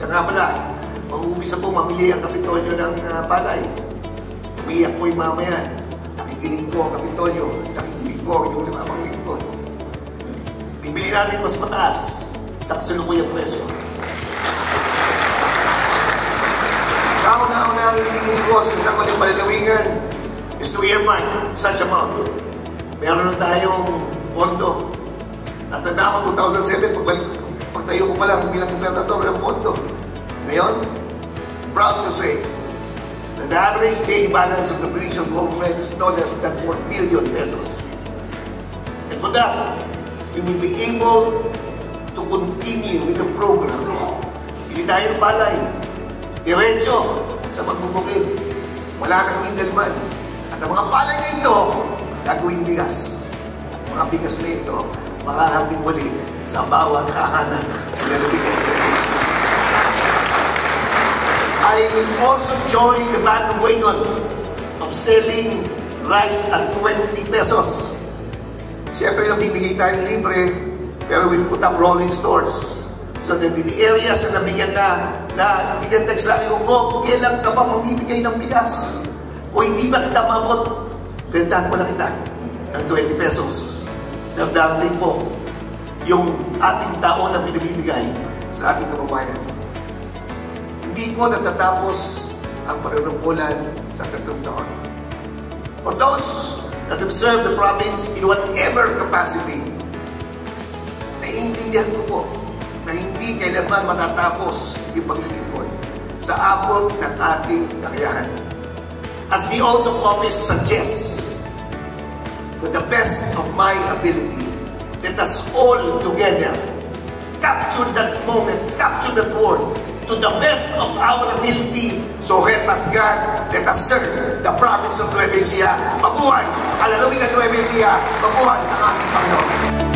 Siya nga pala, mag-uumpisa po mamili ang Kapitolyo ng palay. Umiyak po yung mamayan. Nakikinig po ang Kapitolyo. Nakikinig po yung limamang lingkod. Bibili natin mas mataas sa kasalukuyang presyo. Kauna-una ang hinihingi ko sa isang maling palalawingan is to earmark such amount. Meron na tayong pondo. Natanda ko 2007, pagtayo ko pa lang bilang gobernador ng pondo. Ngayon, proud to say that the average daily balance of the provincial government is no less than 4 billion pesos. And for that, we will be able to continue with the program. Hindi tayo ng palay. Diretso sa magbubukid. Wala kang middleman. At ang mga palay na ito, gagawing bigas. At mga bigas na ito, makakarating muli sa bawat kahanan na lalabigan ng Pilipinas. I will also join the bandwagon of selling rice at 20 pesos. Siyempre, bibigay tayong libre, pero we'll put up rolling stores. So that in the areas na nabigyan na tinitext lang yung kailan ka ba mamibigay ng bigas? O hindi ba kita mabot? Bentahan mo na kita ng 20 pesos. Nagdarating po yung ating tao na binibigay sa ating kababayan. Hindi po natatapos ang panunungkulan sa 3 taon. For those that have served the province in whatever capacity, naiintindihan ko po na hindi kailanman matatapos yung paglilingkod sa abot ng ating kakayahan. As the oath of office suggests, to the best of my ability, let us all together capture that moment, capture that word, to the best of our ability. So help us God, let us serve the province of Nueva Ecija. Mabuhay ang lalawigan ng Nueva Ecija, mabuhay ang ating Panginoon.